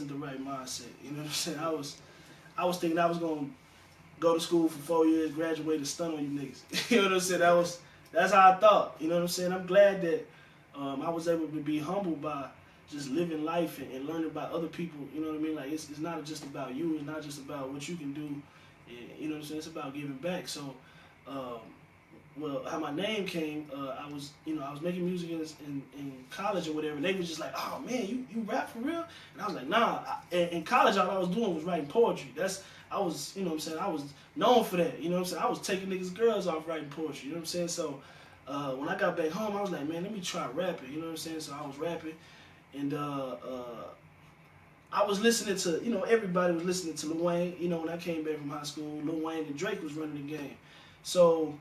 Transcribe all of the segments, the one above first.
wasn't the right mindset. You know what I'm saying? I was thinking I was gonna go to school for 4 years, graduate, and stun on you niggas. You know what I'm saying? That's how I thought. You know what I'm saying? I'm glad that I was able to be humbled by just living life and learning about other people. You know what I mean? Like it's not just about you. It's not just about what you can do. You know what I'm saying? It's about giving back. So, well, how my name came, I was making music in college or whatever. And they was just like, oh man, you rap for real? And I was like, nah. In college, all I was doing was writing poetry. I was, you know what I'm saying? I was known for that. You know what I'm saying? I was taking niggas' girls off writing poetry. You know what I'm saying? So when I got back home, I was like, man, let me try rapping. You know what I'm saying? So I was rapping. And I was listening to, you know, everybody was listening to Lil Wayne. You know, when I came back from high school, Lil Wayne and Drake was running the game. So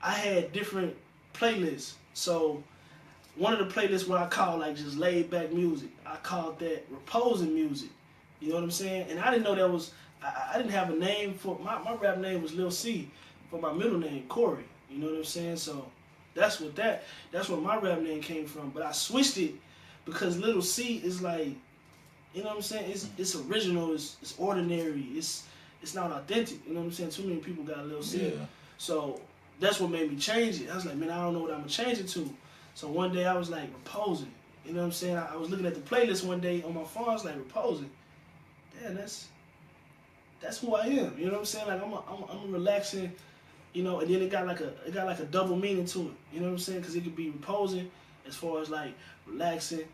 I had different playlists. So one of the playlists where I called like just laid back music, I called that Reposing music. You know what I'm saying? And I didn't know that was, I didn't have a name for, my rap name was Lil C for my middle name, Corey. You know what I'm saying? So that's where my rap name came from. But I switched it because Little C is like, you know what I'm saying? It's original, it's ordinary, it's not authentic. You know what I'm saying? Too many people got Little C. Yeah. So that's what made me change it. I was like, man, I don't know what I'm gonna change it to. So one day I was like, Reposing. You know what I'm saying? I was looking at the playlist one day on my phone. I was like, Reposing. Damn, that's who I am. You know what I'm saying? Like I'm a relaxing, you know. And then it got like a double meaning to it. You know what I'm saying? Because it could be reposing as far as like relaxing.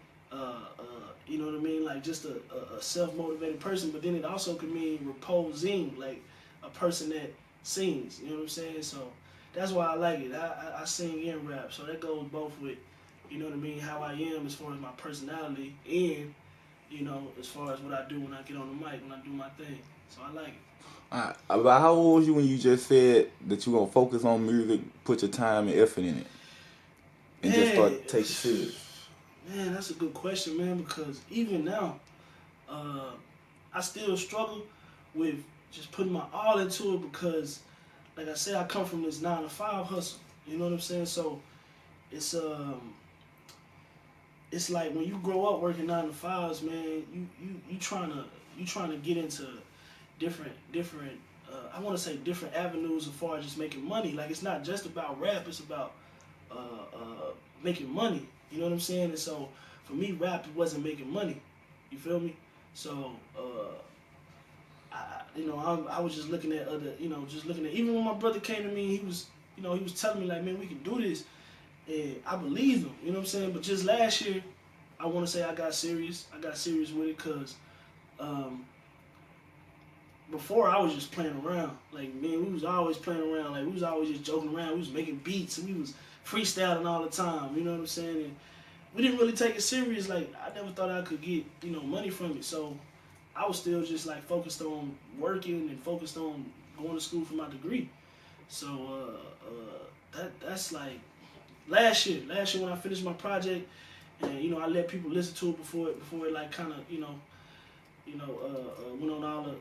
You know what I mean? Like just a self-motivated person. But then it also could mean reposing, like a person that sings. You know what I'm saying? So that's why I like it. I sing and rap. So that goes both with, you know what I mean, how I am as far as my personality and, you know, as far as what I do when I get on the mic, when I do my thing. So I like it. About how old was you when you just said that you going to focus on music, put your time and effort in it, and just start taking it serious? Man, that's a good question, man, because even now, I still struggle with just putting my all into it because, like I said, I come from this 9-to-5 hustle. You know what I'm saying? So it's like when you grow up working 9-to-5s, man, you trying to get into different I want to say different avenues as far as just making money. Like it's not just about rap, it's about making money. You know what I'm saying? And so for me, rap wasn't making money. You feel me? So I was just looking at other, you know, even when my brother came to me, he was telling me like, man, we can do this. And I believed him, you know what I'm saying? But just last year, I want to say I got serious with it because before I was just playing around. Like, man, we was always playing around. Like, we was always just joking around. We was making beats and we was freestyling all the time, you know what I'm saying? And we didn't really take it serious. Like, I never thought I could get, you know, money from it. So I was still just like focused on working and focused on going to school for my degree. So that's like last year when I finished my project, and you know I let people listen to it before it like kind of went on all the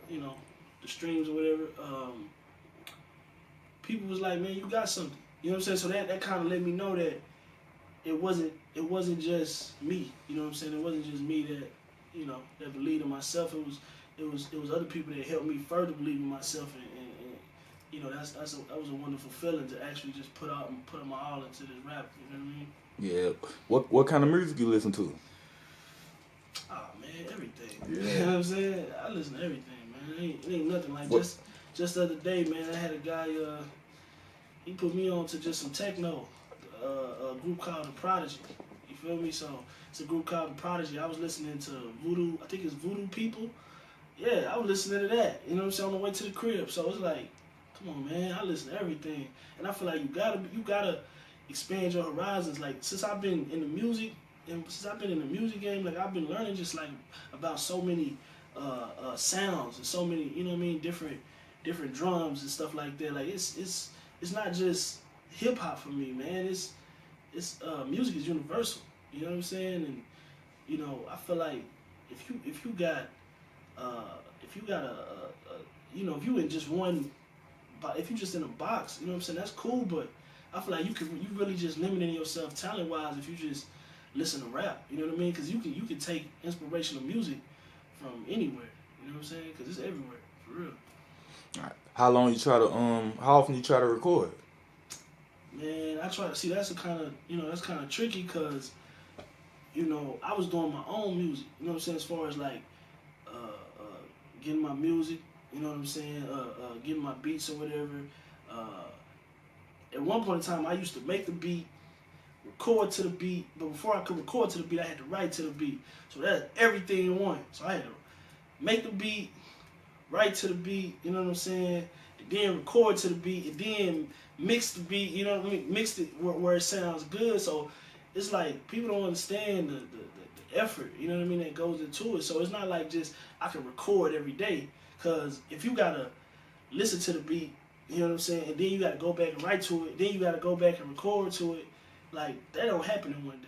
the streams or whatever. People was like, man, you got something. You know what I'm saying? So that kind of let me know that it wasn't just me. You know what I'm saying? It wasn't just me that that believed in myself. It was other people that helped me further believe in myself, and you know that was a wonderful feeling to actually just put my all into this rap. You know what I mean? Yeah. What kind of music you listen to? Oh man, everything. Yeah. You know what I'm saying? I listen to everything, man. It ain't nothing like just the other day, man. I had a guy. He put me on to just some techno. A group called The Prodigy. You feel me? So it's a group called The Prodigy. I was listening to Voodoo. I think it's Voodoo People. Yeah, I was listening to that. You know what I'm saying? On the way to the crib. So it's like, come on, man. I listen to everything, and I feel like you gotta expand your horizons. Like since I've been in the music game, like I've been learning just like about so many sounds and so many, you know what I mean, different drums and stuff like that. Like it's not just hip hop for me, man. It's music is universal. You know what I'm saying? And you know, I feel like if you got if you in just one, if you just in a box, you know what I'm saying, that's cool. But I feel like you really just limiting yourself talent wise if you just listen to rap. You know what I mean? Because you can take inspirational music from anywhere. You know what I'm saying? Because it's everywhere, for real. How long you try to how often you try to record? Man, I try to see. That's kind of tricky because I was doing my own music. You know what I'm saying? As far as like getting my music. You know what I'm saying? Getting my beats or whatever. At one point in time, I used to make the beat, record to the beat, but before I could record to the beat, I had to write to the beat. So that's everything in one. So I had to make the beat, write to the beat, you know what I'm saying, and then record to the beat, and then mix the beat, you know what I mean, mix it where it sounds good. So it's like people don't understand the effort, you know what I mean, that goes into it. So it's not like just I can record every day, because if you gotta listen to the beat, you know what I'm saying, and then you gotta go back and write to it, then you gotta go back and record to it, like that don't happen in one day.